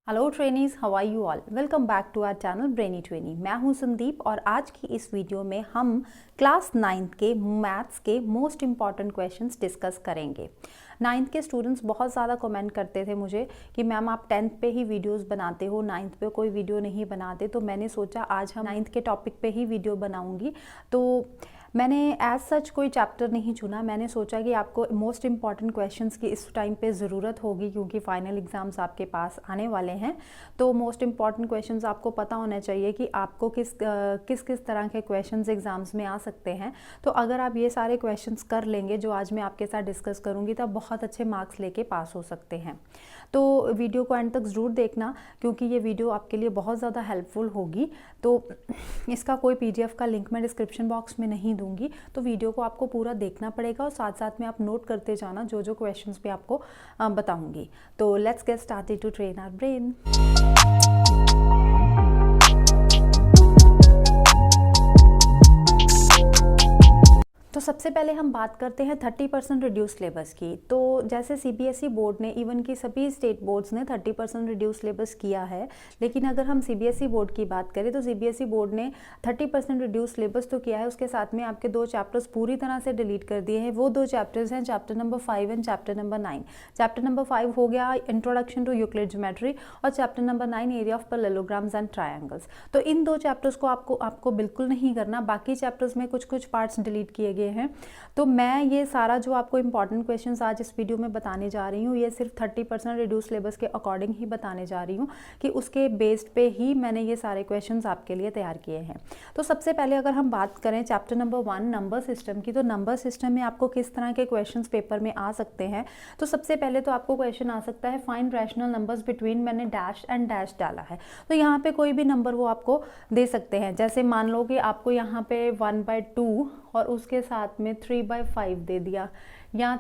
Hello trainees, how are you all. Welcome back to our channel brainy trainee. मैं हूं संदीप और आज की इस वीडियो में हम क्लास 9th के मैथ्स के मोस्ट इम्पॉर्टेंट क्वेश्चंस डिस्कस करेंगे। 9th के स्टूडेंट्स बहुत ज़्यादा कमेंट करते थे मुझे कि मैम आप 10th पे ही वीडियोस बनाते हो, 9th पे कोई वीडियो नहीं बनाते। तो मैंने सोचा आज हम 9th के टॉपिक पे ही वीडियो बनाऊंगी। तो मैंने एज सच कोई चैप्टर नहीं चुना, मैंने सोचा कि आपको मोस्ट इम्पॉर्टेंट क्वेश्चंस की इस टाइम पे ज़रूरत होगी क्योंकि फाइनल एग्ज़ाम्स आपके पास आने वाले हैं। तो मोस्ट इम्पॉर्टेंट क्वेश्चंस आपको पता होना चाहिए कि आपको किस तरह के क्वेश्चंस एग्ज़ाम्स में आ सकते हैं। तो अगर आप ये सारे क्वेश्चंस कर लेंगे जो आज मैं आपके साथ डिस्कस करूँगी तब बहुत अच्छे मार्क्स लेके पास हो सकते हैं। तो वीडियो को एंड तक ज़रूर देखना क्योंकि ये वीडियो आपके लिए बहुत ज़्यादा हेल्पफुल होगी। तो इसका कोई PDF का लिंक मैं डिस्क्रिप्शन बॉक्स में नहीं दूंगी, तो वीडियो को आपको पूरा देखना पड़ेगा और साथ साथ में आप नोट करते जाना जो जो क्वेश्चंस भी आपको बताऊंगी। तो let's get started to train our brain. तो सबसे पहले हम बात करते हैं 30% रिड्यूस सिलेबस की। तो जैसे CBSE बोर्ड ने, इवन की सभी स्टेट बोर्ड्स ने 30% रिड्यूस सिलेबस किया है, लेकिन अगर हम CBSE बोर्ड की बात करें तो CBSE बोर्ड ने 30% रिड्यूस सिलेबस तो किया है, उसके साथ में आपके 2 चैप्टर्स पूरी तरह से डिलीट कर दिए हैं। वो 2 चैप्टर्स हैं chapter number 5 and chapter number 9। Chapter number 5 हो गया इंट्रोडक्शन टू यूक्लिड ज्योमेट्री और chapter number 9 area of parallelograms and triangles. तो इन 2 चैप्टर्स को आपको बिल्कुल नहीं करना। बाकी चैप्टर्स में कुछ पार्ट्स डिलीट किए गए हैं। तो मैं ये सारा जो आपको इंपॉर्टेंट क्वेश्चंस आज इस वीडियो में बताने जा रही हूँ, ये सिर्फ 30% रिड्यूस सिलेबस के अकॉर्डिंग ही बताने जा रही हूँ कि उसके बेस्ड पे ही मैंने ये सारे क्वेश्चंस आपके लिए तैयार किए हैं। तो सबसे पहले अगर हम बात करें चैप्टर नंबर 1 नंबर सिस्टम की, तो नंबर सिस्टम में आपको किस तरह के क्वेश्चंस पेपर में आ सकते हैं। तो सबसे पहले तो आपको क्वेश्चन आ सकता है फाइंड रैशनल नंबर्स बिटवीन, मैंने डैश एंड डैश डाला है। तो यहाँ पे कोई भी नंबर वो आपको दे सकते हैं। जैसे मान लो कि आपको यहाँ पे 1/2 और उसके साथ में 3/5 दे दिया, या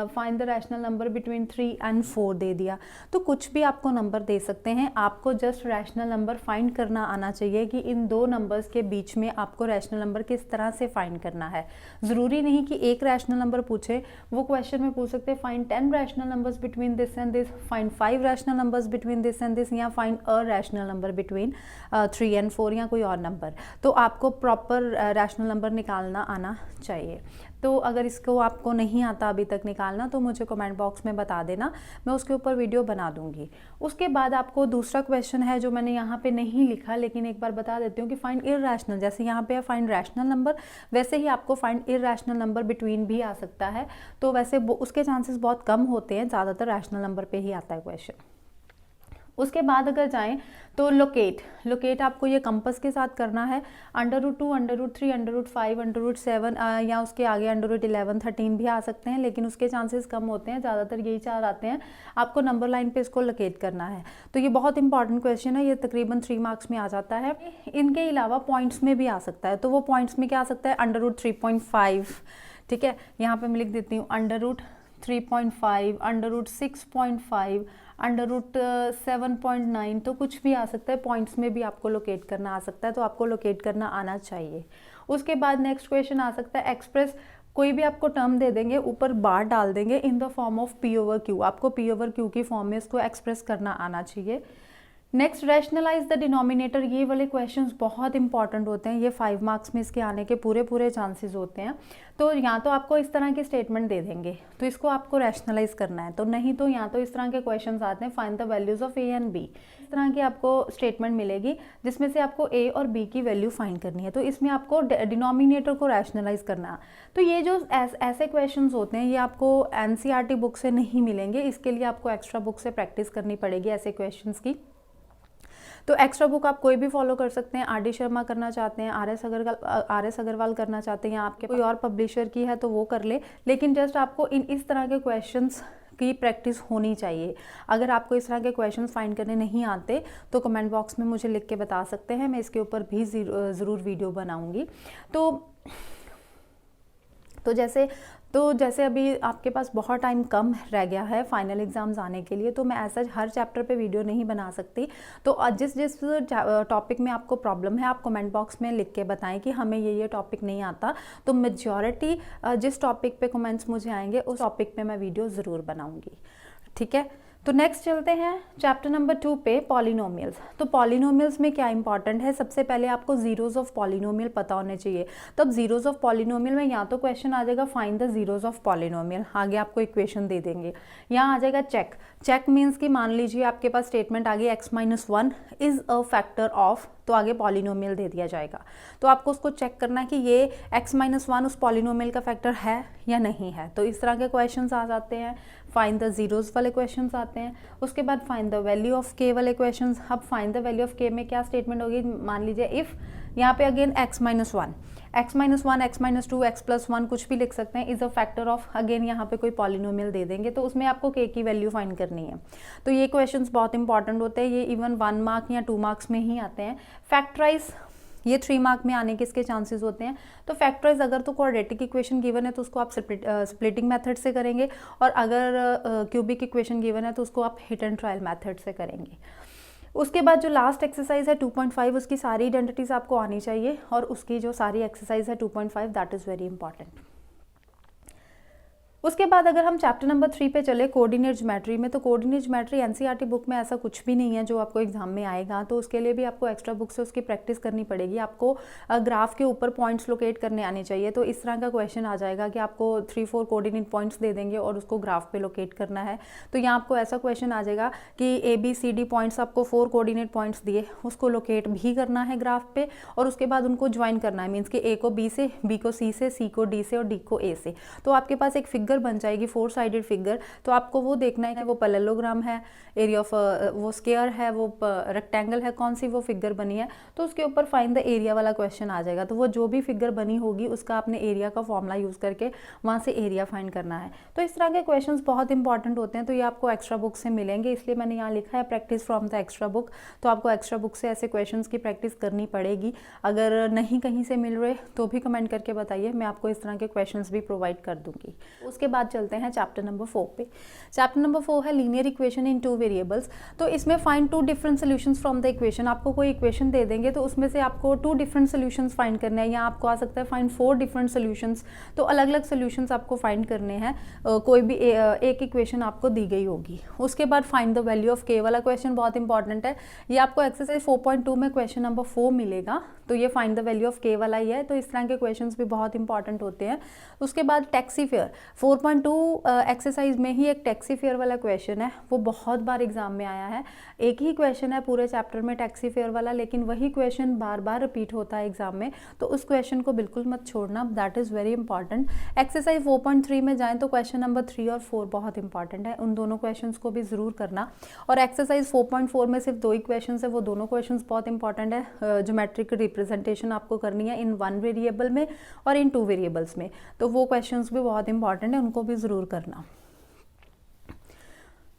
find the rational number between 3 and 4 दे दिया। तो कुछ भी आपको नंबर दे सकते हैं, आपको जस्ट रैशनल नंबर फाइंड करना आना चाहिए कि इन 2 नंबर्स के बीच में आपको रैशनल नंबर किस तरह से फाइंड करना है। ज़रूरी नहीं कि एक रैशनल नंबर पूछे, वो क्वेश्चन में पूछ सकते हैं find 10 rational numbers between this and this, find 5 rational numbers between this and this, या find a rational number between 3 and 4 या कोई और नंबर। तो आपको प्रॉपर रैशनल नंबर निकालना आना चाहिए। तो अगर इसको आपको नहीं आता अभी तक निकालना तो मुझे कमेंट बॉक्स में बता देना, मैं उसके ऊपर वीडियो बना दूंगी। उसके बाद आपको दूसरा क्वेश्चन है जो मैंने यहाँ पे नहीं लिखा, लेकिन एक बार बता देती हूँ कि फाइंड इररैशनल, जैसे यहाँ पे है फाइंड रैशनल नंबर, वैसे ही आपको फाइंड इररैशनल नंबर बिटवीन भी आ सकता है। तो वैसे उसके चांसेस बहुत कम होते हैं, ज़्यादातर रैशनल नंबर पर ही आता है क्वेश्चन। उसके बाद अगर जाएं तो लोकेट आपको ये कंपास के साथ करना है। √2, √3, √5, √7 या उसके आगे √11, 13 भी आ सकते हैं, लेकिन उसके चांसेस कम होते हैं, ज़्यादातर यही 4 आते हैं। आपको नंबर लाइन पे इसको लोकेट करना है। तो ये बहुत इंपॉर्टेंट क्वेश्चन है, ये तकरीबन 3 मार्क्स में आ जाता है। इनके अलावा पॉइंट्स में भी आ सकता है। तो वो पॉइंट्स में क्या आ सकता है, √3.5, ठीक है, यहाँ पर मैं लिख देती हूँ √3.5, √6.5, √7.9, तो कुछ भी आ सकता है। पॉइंट्स में भी आपको लोकेट करना आ सकता है, तो आपको लोकेट करना आना चाहिए। उसके बाद नेक्स्ट क्वेश्चन आ सकता है एक्सप्रेस, कोई भी आपको टर्म दे देंगे, ऊपर बार डाल देंगे in the form of P/Q, आपको P/Q की फॉर्म में इसको एक्सप्रेस करना आना चाहिए। नेक्स्ट रैशनलाइज द डिनोमिनेटर, ये वाले क्वेश्चंस बहुत इंपॉर्टेंट होते हैं, ये 5 मार्क्स में इसके आने के पूरे चांसेस होते हैं। तो यहाँ तो आपको इस तरह की स्टेटमेंट दे देंगे तो इसको आपको रैशनलाइज करना है, तो नहीं तो यहाँ तो इस तरह के क्वेश्चंस आते हैं find the values of A and B। इस तरह की आपको स्टेटमेंट मिलेगी जिसमें से आपको A और B की वैल्यू फाइंड करनी है। तो इसमें आपको डिनोमिनेटर को रैशनलाइज करना। तो ये जो ऐसे क्वेश्चंस होते हैं ये आपको NCERT बुक से नहीं मिलेंगे, इसके लिए आपको एक्स्ट्रा बुक से प्रैक्टिस करनी पड़ेगी ऐसे क्वेश्चंस की। तो एक्स्ट्रा बुक आप कोई भी फॉलो कर सकते हैं, RD शर्मा करना चाहते हैं, RS अग्रवाल करना चाहते हैं, या आपके कोई और पब्लिशर की है तो वो कर ले, लेकिन जस्ट आपको इस तरह के क्वेश्चंस की प्रैक्टिस होनी चाहिए। अगर आपको इस तरह के क्वेश्चंस फाइंड करने नहीं आते तो कमेंट बॉक्स में मुझे लिख के बता सकते हैं, मैं इसके ऊपर भी ज़रूर वीडियो बनाऊंगी। तो जैसे अभी आपके पास बहुत टाइम कम रह गया है फाइनल एग्जाम्स आने के लिए, तो मैं ऐसा हर चैप्टर पे वीडियो नहीं बना सकती। तो जिस टॉपिक में आपको प्रॉब्लम है आप कमेंट बॉक्स में लिख के बताएं कि हमें ये टॉपिक नहीं आता। तो मेजॉरिटी जिस टॉपिक पे कमेंट्स मुझे आएंगे उस टॉपिक पे मैं वीडियो ज़रूर बनाऊँगी, ठीक है। तो नेक्स्ट चलते हैं चैप्टर नंबर 2 पे, पॉलिनोमियल्स। तो पॉलिनोमियल्स में क्या इंपॉर्टेंट है, सबसे पहले आपको जीरोज ऑफ पॉलिनोमियल पता होने चाहिए। तो अब जीरोज ऑफ पॉलिनोमियल में या तो क्वेश्चन आ जाएगा find the zeros of polynomial, आगे आपको इक्वेशन दे देंगे। यहाँ आ जाएगा चेक। चेक मीन्स कि मान लीजिए आपके पास स्टेटमेंट आ गई x-1 is a factor of, तो आगे पॉलिनोमियल दे दिया जाएगा। तो आपको उसको चेक करना है कि ये x-1 उस पॉलिनोमियल का फैक्टर है या नहीं है। तो इस तरह के क्वेश्चंस आ जाते हैं। फाइंड द जीरोज वाले क्वेश्चंस आते हैं। उसके बाद find the value of k वाले क्वेश्चंस। अब find the value of k में क्या स्टेटमेंट होगी, मान लीजिए इफ़ यहाँ पे again x-1, x-1, x-2, x+1 कुछ भी लिख सकते हैं, is a factor of, again यहाँ पे कोई पॉलिनोमियल दे देंगे तो उसमें आपको k की वैल्यू फाइंड करनी है। तो ये क्वेश्चंस बहुत इंपॉर्टेंट होते हैं, ये इवन 1 मार्क या 2 मार्क्स में ही आते हैं। फैक्टराइज ये 3 मार्क में आने के इसके चांसेस होते हैं। तो फैक्टराइज अगर तो क्वाड्रेटिक इक्वेशन गिवन है तो उसको आप स्प्लिटिंग मेथड से करेंगे, और अगर क्यूबिक इक्वेशन गिवन है तो उसको आप हिट एंड ट्रायल मेथड से करेंगे। उसके बाद जो लास्ट एक्सरसाइज है 2.5, उसकी सारी आइडेंटिटीज आपको आनी चाहिए, और उसकी जो सारी एक्सरसाइज है 2.5 दैट इज़ वेरी इंपॉर्टेंट। उसके बाद अगर हम चैप्टर नंबर 3 पे चले, कोऑर्डिनेट ज्योमेट्री में, तो कोऑर्डिनेट ज्योमेट्री एनसीईआरटी बुक में ऐसा कुछ भी नहीं है जो आपको एग्जाम में आएगा, तो उसके लिए भी आपको एक्स्ट्रा बुक से उसकी प्रैक्टिस करनी पड़ेगी। आपको ग्राफ के ऊपर पॉइंट्स लोकेट करने आने चाहिए। तो इस तरह का क्वेश्चन आ जाएगा कि आपको 3-4 कोऑर्डिनेट पॉइंट्स दे देंगे और उसको ग्राफ पे लोकेट करना है। तो यहाँ आपको ऐसा क्वेश्चन आ जाएगा कि ABCD पॉइंट्स, आपको 4 कोऑर्डिनेट पॉइंट्स दिए, उसको लोकेट भी करना है ग्राफ पे, और उसके बाद उनको ज्वाइन करना है, मीन्स कि A को B से, B को C से, C को D से और D को A से। तो आपके पास एक फिगर बन जाएगी, 4 साइडेड फिगर। तो आपको वो देखना है कि वो पैरेललोग्राम है, एरिया ऑफ वो स्क्वायर है, वो रेक्टेंगल है, कौन सी वो फिगर बनी है। तो उसके ऊपर फाइंड द एरिया वाला क्वेश्चन आ जाएगा। तो वो जो भी फिगर बनी होगी उसका आपने एरिया का फॉर्मूला यूज करके वहां से एरिया फाइंड करना है। तो इस तरह के क्वेश्चंस बहुत इंपॉर्टेंट होते हैं। तो ये आपको एक्स्ट्रा बुक से मिलेंगे, इसलिए मैंने यहाँ लिखा है practice from the extra book. तो आपको एक्स्ट्रा बुक से ऐसे क्वेश्चंस की प्रैक्टिस करनी पड़ेगी। अगर नहीं कहीं से मिल रहे तो भी कमेंट करके बताइए, मैं आपको इस तरह के क्वेश्चंस भी प्रोवाइड कर दूंगी। उसके बाद चलते हैं चैप्टर नंबर 4 पे। चैप्टर नंबर 4 है लीनियर इक्वेशन इन 2 वेरिएबल्स। तो इसमें find 2 different solutions from the equation. आपको कोई इक्वेशन दे देंगे तो उसमें से आपको 2 डिफरेंट सॉल्यूशंस फाइंड करने हैं, या आपको आ सकता है फाइंड 4 डिफरेंट सॉल्यूशंस। तो अलग अलग सॉल्यूशंस आपको फाइंड करने हैं। कोई भी एक इक्वेशन आपको दी गई होगी। उसके बाद find the value of k वाला क्वेश्चन बहुत इंपॉर्टेंट है। ये आपको एक्सरसाइज 4.2 में क्वेश्चन नंबर 4 मिलेगा। तो ये find the value of k वाला ही है। तो इस तरह के क्वेश्चंस भी बहुत इंपॉर्टेंट होते हैं। उसके बाद टैक्सीफेयर 4.2 एक्सरसाइज में ही एक टैक्सीफेयर वाला क्वेश्चन है, वो बहुत बार एग्जाम में आया है। एक ही क्वेश्चन है पूरे चैप्टर में टैक्सीफेयर वाला, लेकिन वही क्वेश्चन बार बार रिपीट होता है एग्जाम में। तो उस क्वेश्चन को बिल्कुल मत छोड़ना, that is very important. Exercise 4.3 में जाएँ तो क्वेश्चन नंबर 3 और 4 बहुत इंपॉर्टेंट है, उन दोनों क्वेश्चन को भी ज़रूर करना। और एक्सरसाइज 4.4 में सिर्फ 2 ही क्वेश्चन है, वो दोनों क्वेश्चन बहुत इंपॉर्टेंट है। ज्योमेट्रिक रिप्रेजेंटेशन आपको करनी है इन 1 वेरिएबल में और इन 2 वेरिएबल्स में, तो वो क्वेश्चन भी बहुत इंपॉर्टेंट है, उनको भी ज़रूर करना।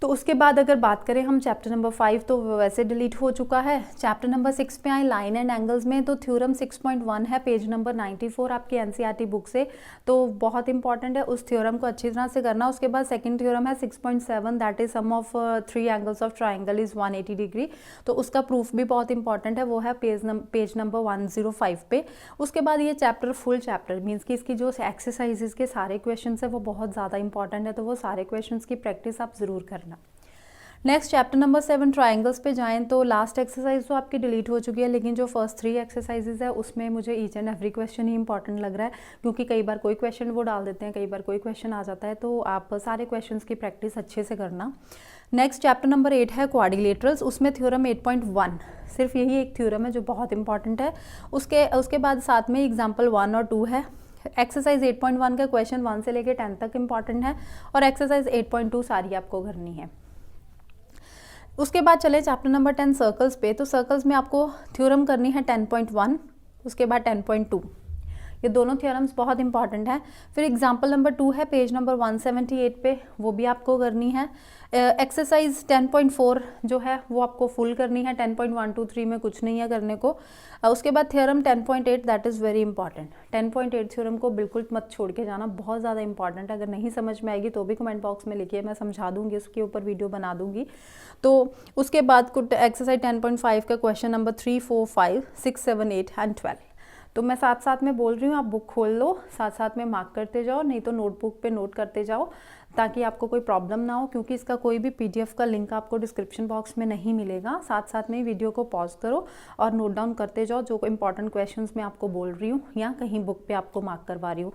तो उसके बाद अगर बात करें हम चैप्टर नंबर 5, तो वैसे डिलीट हो चुका है। चैप्टर नंबर 6 पे आए लाइन एंड एंगल्स में, तो थ्योरम 6.1 है, पेज नंबर 94 आपकी एनसीईआरटी बुक से। तो बहुत इंपॉर्टेंट है, उस थ्योरम को अच्छी तरह से करना। उसके बाद सेकंड थ्योरम है 6.7, that is sum of 3 angles of triangle is 180 degree. तो उसका प्रूफ भी बहुत इंपॉर्टेंट है, वो है पेज नंबर 105 पे। उसके बाद ये चैप्टर फुल चैप्टर मीन्स कि इसकी जो एक्सरसाइजेज के सारे क्वेश्चन है वो बहुत ज़्यादा इंपॉर्टेंट है, तो वो सारे क्वेश्चन की प्रैक्टिस आप ज़रूर करना। नेक्स्ट चैप्टर नंबर 7 ट्राइंगल्स पे जाएं, तो लास्ट एक्सरसाइज तो आपकी डिलीट हो चुकी है, लेकिन जो फर्स्ट 3 एक्सरसाइजेज है उसमें मुझे each and every question he important लग रहा है, क्योंकि कई बार कोई क्वेश्चन वो डाल देते हैं, कई बार कोई क्वेश्चन आ जाता है। तो आप सारे क्वेश्चंस की प्रैक्टिस अच्छे से करना। नेक्स्ट चैप्टर नंबर 8 है क्वाड्रिलेटरल्स, उसमें थ्योरम 8.1, सिर्फ यही एक थ्योरम है जो बहुत इंपॉर्टेंट है। उसके बाद साथ में एग्जाम्पल 1 और 2 है। एक्सरसाइज 8.1 का क्वेश्चन 1 से लेकर 10 तक इंपॉर्टेंट है, और एक्सरसाइज 8.2 सारी आपको करनी है। उसके बाद चले चैप्टर नंबर 10 सर्कल्स पे, तो सर्कल्स में आपको थ्योरम करनी है 10.1, उसके बाद 10.2, ये दोनों थ्योरम्स बहुत इंपॉर्टेंट है। फिर एग्जाम्पल नंबर 2 है पेज नंबर 178 पे, वो भी आपको करनी है। एक्सरसाइज 10.4 जो है वो आपको फुल करनी है, 10.1, 2, 3 में कुछ नहीं है करने को। उसके बाद theorem 10.8 that is very important. 10.8 theorem को बिल्कुल मत छोड़ के जाना, बहुत ज़्यादा इंपॉर्टेंट है। अगर नहीं समझ में आएगी तो भी कमेंट बॉक्स में लिखिए, मैं समझा दूंगी, उसके ऊपर वीडियो बना दूंगी। तो उसके बाद एक्सरसाइज 10.5 का क्वेश्चन नंबर 3, 4, 5, 6, 7, 8 एंड 12। तो मैं साथ साथ में बोल रही हूँ, आप बुक खोल लो, साथ साथ में मार्क करते जाओ, नहीं तो नोटबुक पे नोट करते जाओ, ताकि आपको कोई प्रॉब्लम ना हो, क्योंकि इसका कोई भी PDF का लिंक आपको डिस्क्रिप्शन बॉक्स में नहीं मिलेगा। साथ साथ में वीडियो को पॉज करो और नोट डाउन करते जाओ जो इंपॉर्टेंट क्वेश्चंस मैं आपको बोल रही हूँ या कहीं बुक पे आपको मार्क करवा रही हूँ।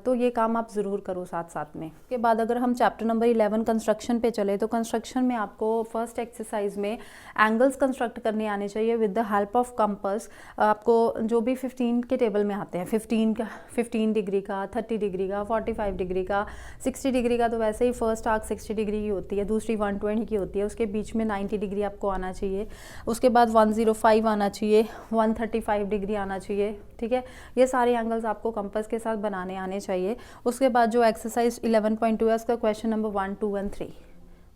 तो ये काम आप ज़रूर करो साथ साथ में। उसके बाद अगर हम चैप्टर नंबर 11 कंस्ट्रक्शन पे चले तो कंस्ट्रक्शन में आपको फर्स्ट एक्सरसाइज में एंगल्स कंस्ट्रक्ट करने आने चाहिए with the help of compass. आपको जो भी 15 के टेबल में आते हैं, 15 डिग्री का, 30 डिग्री का, 45 डिग्री का, 60 डिग्री का, तो वैसे ही फर्स्ट आर्क 60 डिग्री की होती है, दूसरी 120 की होती है, उसके बीच में 90 डिग्री आपको आना चाहिए, उसके बाद 105 आना चाहिए, 135 डिग्री आना चाहिए। ठीक है, ये सारे एंगल्स आपको कंपास के साथ बनाने आने चाहिए। उसके बाद जो एक्सरसाइज 11.2 है उसका क्वेश्चन नंबर 1, 2 और 3,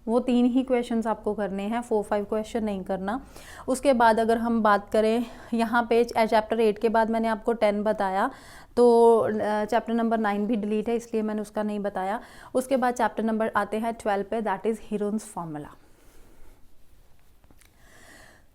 वो 3 ही क्वेश्चंस आपको करने हैं, 4-5 क्वेश्चन नहीं करना। उसके बाद अगर हम बात करें यहाँ पे चैप्टर 8 के बाद मैंने आपको 10 बताया, तो चैप्टर नंबर 9 भी डिलीट है इसलिए मैंने उसका नहीं बताया। उसके बाद चैप्टर नंबर आते हैं 12 पे, दैट इज़ हीरोन्स फार्मूला।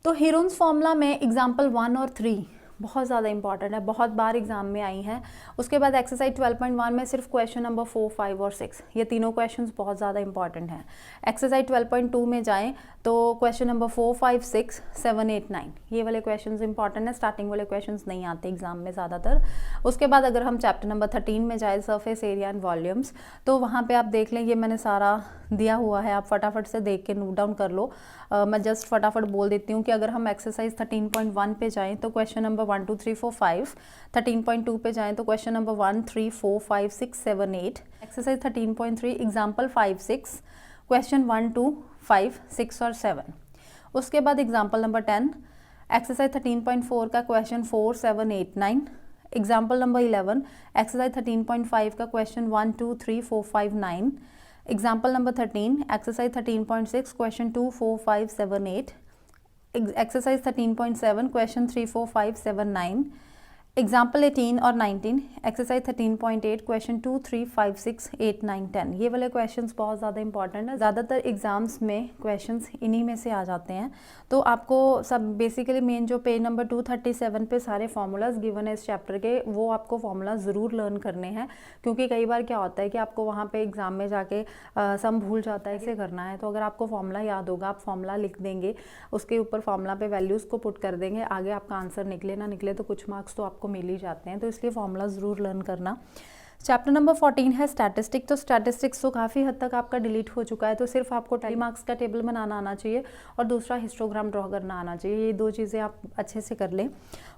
तो हीरोन्स फार्मूला में एग्जाम्पल 1 और 3 बहुत ज़्यादा इंपॉर्टेंट है, बहुत बार एग्जाम में आई हैं। उसके बाद एक्सरसाइज 12.1 में सिर्फ क्वेश्चन नंबर 4, 5 और 6, ये तीनों क्वेश्चंस बहुत ज़्यादा इंपॉर्टेंट हैं। एक्सरसाइज 12.2 में जाएं तो क्वेश्चन नंबर 4, 5, 6, 7, 8, 9 ये वाले क्वेश्चंस इंपॉर्टेंट है, स्टार्टिंग वाले क्वेश्चंस नहीं आते एग्जाम में ज़्यादातर। उसके बाद अगर हम चैप्टर नंबर 13 में जाए, सरफेस एरिया एंड वॉल्यूम्स, तो वहाँ पर आप देख लें, ये मैंने सारा दिया हुआ है, आप फटाफट से देख के नोट डाउन कर लो। मैं जस्ट फटाफट बोल देती हूँ कि अगर हम एक्सरसाइज 13.1 पे जाएं तो क्वेश्चन नंबर 1, 2, 3, 4, 5, 13.2 पे जाएं तो question number 1, 3, 4, 5, 6, 7, 8, exercise 13.3 example 5, 6, question 1, 2, 5, 6 और 7। उसके बाद एग्जाम्पल नंबर 10, एक्सरसाइज 13.4 का क्वेश्चन 4, 7, 8, 9, एग्जाम्पल नंबर 11, एक्सरसाइज 13.5 का question 1, 2, 3, 4, 5, 9, example number 13, exercise 13.6 question 2, 4, 5, 7, 8, exercise 13.7 question 3, 4, 5, 7, 9, example 18 और 19, एक्सरसाइज 13.8 क्वेश्चन 2, 3, 5, 6, 8, 9, 10। ये वाले क्वेश्चंस बहुत ज़्यादा इंपॉर्टेंट है, ज़्यादातर एग्जाम्स में क्वेश्चंस इन्हीं में से आ जाते हैं। तो आपको सब बेसिकली मेन जो पेज नंबर 237 पे सारे फार्मूलाज गिवन है इस चैप्टर के, वो आपको फार्मूला ज़रूर लर्न करने हैं, क्योंकि कई बार क्या होता है कि आपको वहाँ पर एग्ज़ाम में जाके सम भूल जाता है इसे करना है। तो अगर आपको फार्मूला याद होगा, आप फार्मूला लिख देंगे, उसके ऊपर फार्मूला पे वैल्यूज़ को पुट कर देंगे, आगे आपका आंसर निकले ना निकले तो कुछ मार्क्स तो आपको मिल ही जाते हैं। तो इसलिए फॉर्मूला ज़रूर लर्न करना। चैप्टर नंबर 14 है स्टैटिस्टिक। तो स्टैटिस्टिक्स तो काफ़ी हद तक आपका डिलीट हो चुका है, तो सिर्फ आपको टैली मार्क्स का टेबल बनाना आना चाहिए और दूसरा हिस्टोग्राम ड्रॉ करना आना चाहिए। ये 2 चीज़ें आप अच्छे से कर लें।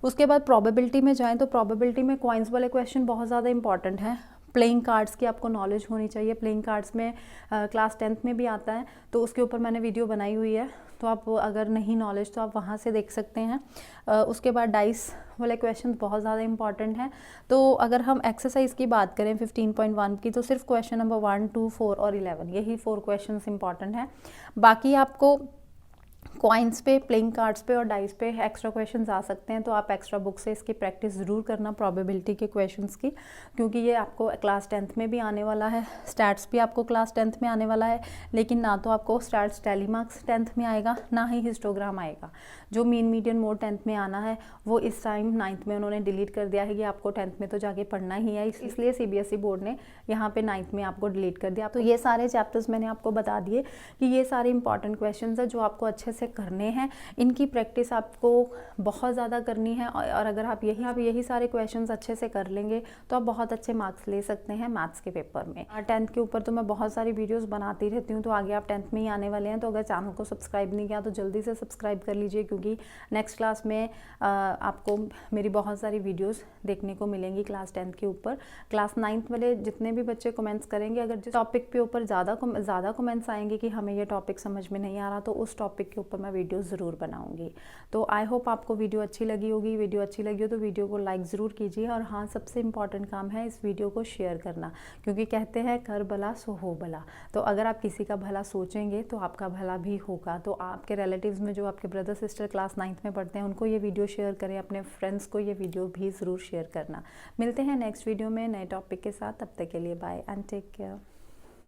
उसके बाद प्रोबेबिलिटी में जाएँ तो प्रोबेबिलिटी में कॉइन्स वाले क्वेश्चन बहुत ज़्यादा इंपॉर्टेंट है। प्लेइंग कार्ड्स की आपको नॉलेज होनी चाहिए। प्लेइंग कार्ड्स में क्लास 10th में भी आता है, तो उसके ऊपर मैंने वीडियो बनाई हुई है, तो आप अगर नहीं नॉलेज तो आप वहाँ से देख सकते हैं। उसके बाद डाइस वाले क्वेश्चन बहुत ज़्यादा इंपॉर्टेंट हैं। तो अगर हम एक्सरसाइज की बात करें 15.1 की, तो सिर्फ क्वेश्चन नंबर 1, 2, 4 और 11 यही 4 क्वेश्चन इंपॉर्टेंट हैं। बाकी आपको कॉइन्स पे, प्लेइंग कार्ड्स पे और डाइस पे एक्स्ट्रा क्वेश्चंस आ सकते हैं, तो आप एक्स्ट्रा बुक से इसकी प्रैक्टिस ज़रूर करना प्रोबेबिलिटी के क्वेश्चंस की, क्योंकि ये आपको क्लास 10th में भी आने वाला है। स्टैट्स भी आपको क्लास 10th में आने वाला है, लेकिन ना तो आपको स्टैट्स टैली मार्क्स 10th में आएगा, ना ही हिस्टोग्राम आएगा। जो मीन मीडियन मोड 10th में आना है वो इस टाइम 9th में उन्होंने डिलीट कर दिया है कि आपको 10th में तो जाके पढ़ना ही है, इसलिए CBSE बोर्ड ने यहाँ पे 9th में आपको डिलीट कर दिया। तो ये सारे चैप्टर्स मैंने आपको बता दिए कि ये सारे इंपॉर्टेंट क्वेश्चन है जो आपको अच्छे से करने हैं। इनकी प्रैक्टिस आपको बहुत ज़्यादा करनी है, और अगर आप यही सारे क्वेश्चंस अच्छे से कर लेंगे तो आप बहुत अच्छे मार्क्स ले सकते हैं मैथ्स के पेपर में। 10th के ऊपर तो मैं बहुत सारी वीडियोस बनाती रहती हूँ, तो आगे आप 10th में ही आने वाले हैं। तो अगर चैनल को सब्सक्राइब नहीं किया तो जल्दी से सब्सक्राइब कर लीजिए, क्योंकि नेक्स्ट क्लास में आपको मेरी बहुत सारी वीडियोस देखने को मिलेंगी क्लास 10th के ऊपर। क्लास 9th वाले जितने भी बच्चे कमेंट्स करेंगे, अगर जिस टॉपिक पे ऊपर ज़्यादा कमेंट्स आएंगे कि हमें ये टॉपिक समझ में नहीं आ रहा, तो उस टॉपिक के ऊपर मैं वीडियो ज़रूर बनाऊंगी। तो आई होप आपको वीडियो अच्छी लगी होगी। वीडियो अच्छी लगी हो तो वीडियो को लाइक ज़रूर कीजिए, और हाँ, सबसे इम्पॉर्टेंट काम है इस वीडियो को शेयर करना, क्योंकि कहते हैं कर भला सो हो भला। तो अगर आप किसी का भला सोचेंगे तो आपका भला भी होगा। तो आपके रिलेटिव्स में जो आपके ब्रदर सिस्टर क्लास 9th में पढ़ते हैं, उनको ये वीडियो शेयर करें, अपने फ्रेंड्स को ये वीडियो भी ज़रूर शेयर करना। मिलते हैं नेक्स्ट वीडियो में नए टॉपिक के साथ। तब तक के लिए बाय एंड टेक केयर।